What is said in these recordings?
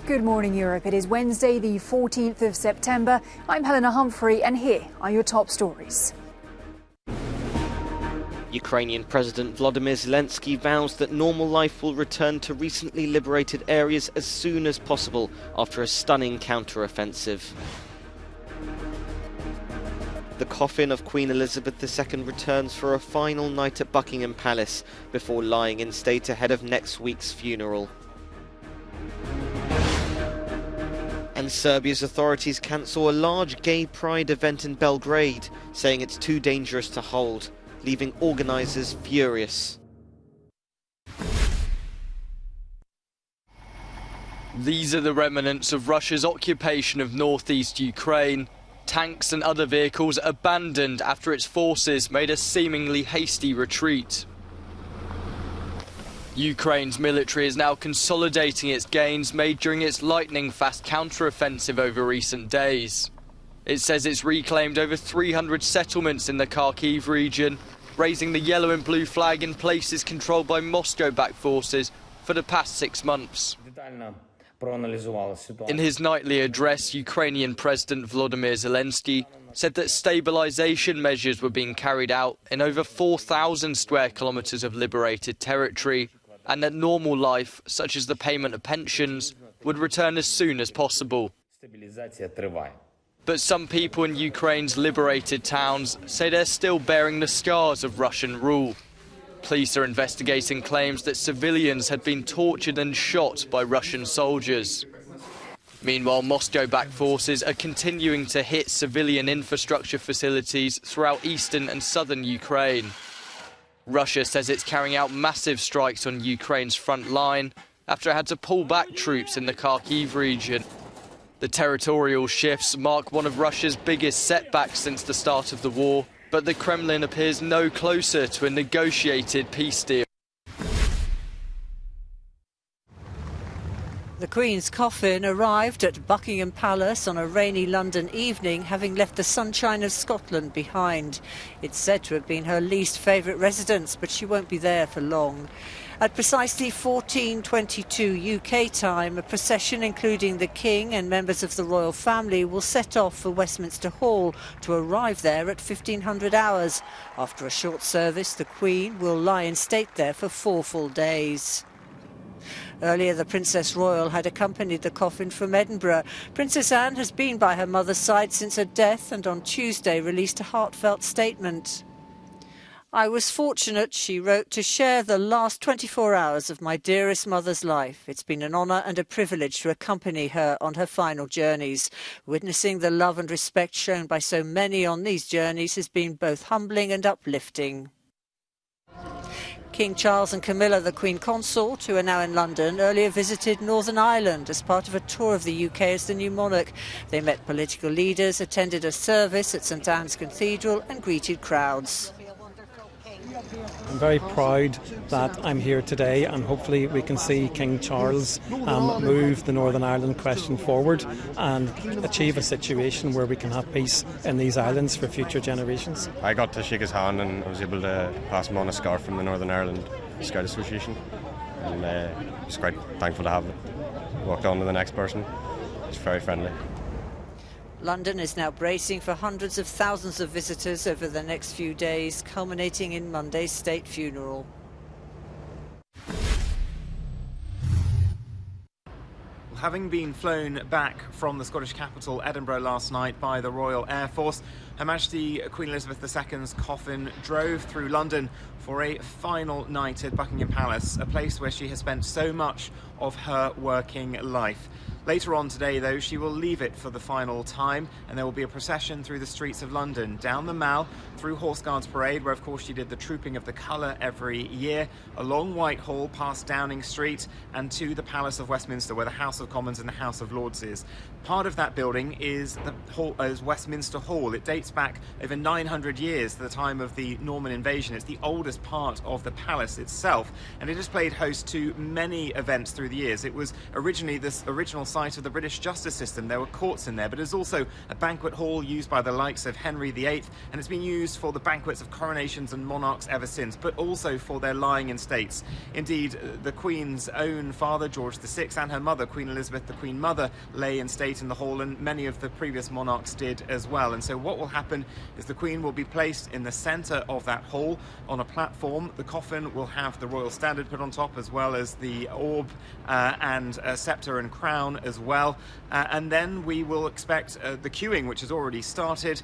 Good morning, Europe. It is Wednesday, the 14th of September. I'm Helena Humphrey, and here are your top stories. Ukrainian President Volodymyr Zelensky vows that normal life will return to recently liberated areas as soon as possible after a stunning counter-offensive. The coffin of Queen Elizabeth II returns for a final night at Buckingham Palace before lying in state ahead of next week's funeral. And Serbia's authorities cancel a large gay pride event in Belgrade, saying it's too dangerous to hold, leaving organisers furious. These are the remnants of Russia's occupation of northeast Ukraine. Tanks and other vehicles abandoned after its forces made a seemingly hasty retreat. Ukraine's military is now consolidating its gains made during its lightning-fast counter-offensive over recent days. It says it's reclaimed over 300 settlements in the Kharkiv region, raising the yellow and blue flag in places controlled by Moscow-backed forces for the past 6 months. In his nightly address, Ukrainian President Volodymyr Zelensky said that stabilisation measures were being carried out in over 4,000 square kilometres of liberated territory, and that normal life, such as the payment of pensions, would return as soon as possible. But some people in Ukraine's liberated towns say they're still bearing the scars of Russian rule. Police are investigating claims that civilians had been tortured and shot by Russian soldiers. Meanwhile, Moscow-backed forces are continuing to hit civilian infrastructure facilities throughout eastern and southern Ukraine. Russia says it's carrying out massive strikes on Ukraine's front line after it had to pull back troops in the Kharkiv region. The territorial shifts mark one of Russia's biggest setbacks since the start of the war, but the Kremlin appears no closer to a negotiated peace deal. The Queen's coffin arrived at Buckingham Palace on a rainy London evening, having left the sunshine of Scotland behind. It's said to have been her least favourite residence, but she won't be there for long. At precisely 14:22 UK time, a procession including the King and members of the royal family will set off for Westminster Hall to arrive there at 1500 hours. After a short service, the Queen will lie in state there for 4 full days. Earlier, the Princess Royal had accompanied the coffin from Edinburgh. Princess Anne has been by her mother's side since her death and on Tuesday released a heartfelt statement. "I was fortunate," she wrote, "to share the last 24 hours of my dearest mother's life. It's been an honour and a privilege to accompany her on her final journeys. Witnessing the love and respect shown by so many on these journeys has been both humbling and uplifting." King Charles and Camilla, the Queen Consort, who are now in London, earlier visited Northern Ireland as part of a tour of the UK as the new monarch. They met political leaders, attended a service at St Anne's Cathedral and greeted crowds. I'm very proud that I'm here today, and hopefully we can see King Charles move the Northern Ireland question forward and achieve a situation where we can have peace in these islands for future generations. I got to shake his hand and I was able to pass him on a scarf from the Northern Ireland Scout Association, and I was quite thankful to have it. Walked on to the next person. It's very friendly. London is now bracing for hundreds of thousands of visitors over the next few days, culminating in Monday's state funeral. Having been flown back from the Scottish capital, Edinburgh, last night by the Royal Air Force, Her Majesty Queen Elizabeth II's coffin drove through London for a final night at Buckingham Palace, a place where she has spent so much of her working life. Later on today, though, she will leave it for the final time, and there will be a procession through the streets of London, down the Mall, through Horse Guards Parade, where of course she did the trooping of the colour every year, along Whitehall, past Downing Street, and to the Palace of Westminster, where the House of Commons and the House of Lords is. Part of that building is Westminster Hall. It dates back over 900 years to the time of the Norman invasion. It's the oldest part of the palace itself, and it has played host to many events through the years. It was originally this original site of the British justice system. There were courts in there, but it's also a banquet hall used by the likes of Henry VIII, and it's been used for the banquets of coronations and monarchs ever since, but also for their lying in states. Indeed, the Queen's own father, George VI, and her mother, Queen Elizabeth, the Queen Mother, lay in state in the hall, and many of the previous monarchs did as well. And so what will happen is the Queen will be placed in the centre of that hall on a platform. The coffin will have the royal standard put on top, as well as the orb and sceptre and crown as well. And then we will expect the queuing, which has already started,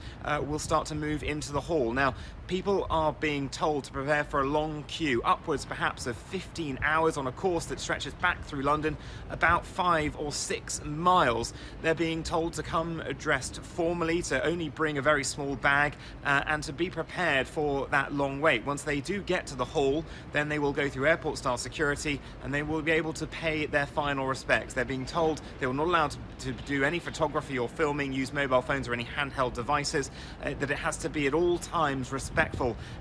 will start to move into the hall. Now, people are being told to prepare for a long queue, upwards perhaps of 15 hours on a course that stretches back through London, about 5 or 6 miles. They're being told to come dressed formally, to only bring a very small bag, and to be prepared for that long wait. Once they do get to the hall, then they will go through airport-style security, and they will be able to pay their final respects. They're being told they were not allowed to do any photography or filming, use mobile phones or any handheld devices, that it has to be at all times respectful.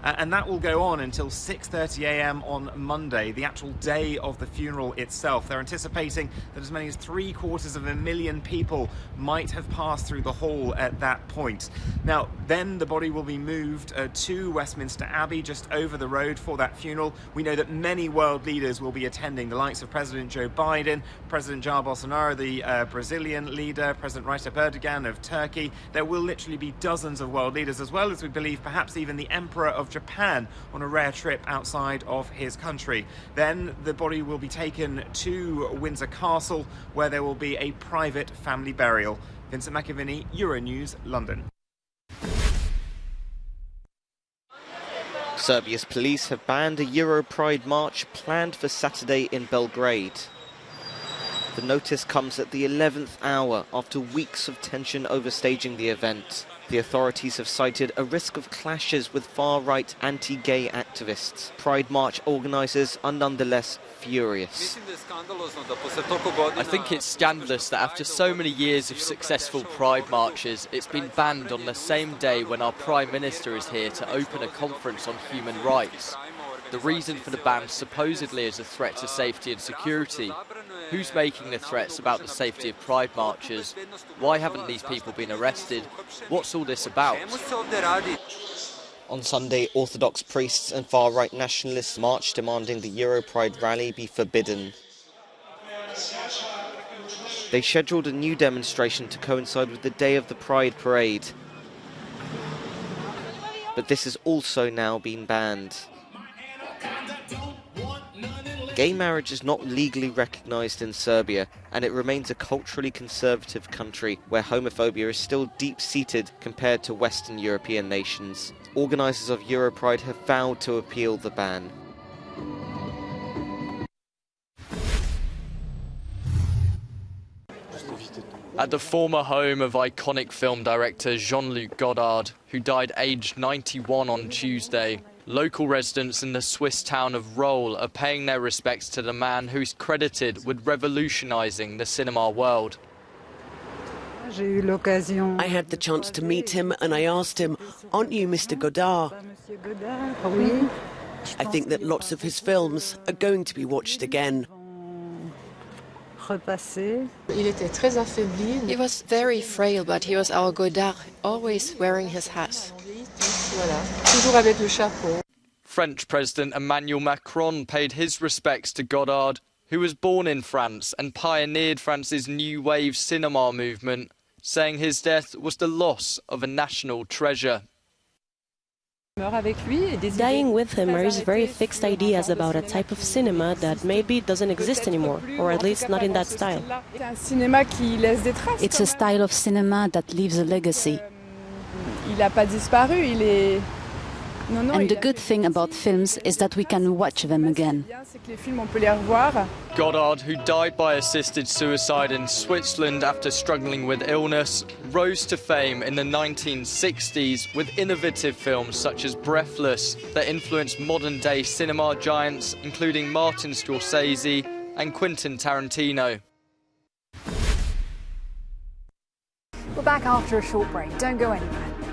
And that will go on until 6:30 a.m. on Monday, the actual day of the funeral itself. They're anticipating that as many as 750,000 people might have passed through the hall at that point. Now, then the body will be moved to Westminster Abbey, just over the road, for that funeral. We know that many world leaders will be attending, the likes of President Joe Biden, President Jair Bolsonaro, the Brazilian leader, President Recep Erdogan of Turkey. There will literally be dozens of world leaders, as well as, we believe, perhaps even the Emperor of Japan on a rare trip outside of his country. Then the body will be taken to Windsor Castle, where there will be a private family burial. Vincent McAviney, Euronews, London. Serbia's police have banned a Euro Pride march planned for Saturday in Belgrade. The notice comes at the 11th hour after weeks of tension over staging the event. The authorities have cited a risk of clashes with far-right anti-gay activists. Pride March organisers are nonetheless furious. I think it's scandalous that after so many years of successful Pride marches, it's been banned on the same day when our Prime Minister is here to open a conference on human rights. The reason for the ban supposedly is a threat to safety and security. Who's making the threats about the safety of Pride marchers? Why haven't these people been arrested? What's all this about? On Sunday, Orthodox priests and far-right nationalists marched demanding the Euro Pride rally be forbidden. They scheduled a new demonstration to coincide with the day of the Pride parade. But this has also now been banned. Gay marriage is not legally recognised in Serbia, and it remains a culturally conservative country where homophobia is still deep-seated compared to Western European nations. Organisers of Europride have vowed to appeal the ban. At the former home of iconic film director JeanLuc Goddard, who died aged 91 on Tuesday, local residents in the Swiss town of Rolle are paying their respects to the man who's credited with revolutionising the cinema world. I had the chance to meet him and I asked him, "Aren't you Mr. Goddard?" I think that lots of his films are going to be watched again. He was very frail, but he was our Goddard, always wearing his hat. French President Emmanuel Macron paid his respects to Goddard, who was born in France and pioneered France's new wave cinema movement, saying his death was the loss of a national treasure. Dying with him are his very fixed ideas about a type of cinema that maybe doesn't exist anymore, or at least not in that style. It's a style of cinema that leaves a legacy. And the good thing about films is that we can watch them again. Goddard, who died by assisted suicide in Switzerland after struggling with illness, rose to fame in the 1960s with innovative films such as Breathless that influenced modern-day cinema giants, including Martin Scorsese and Quentin Tarantino. We're back after a short break. Don't go anywhere.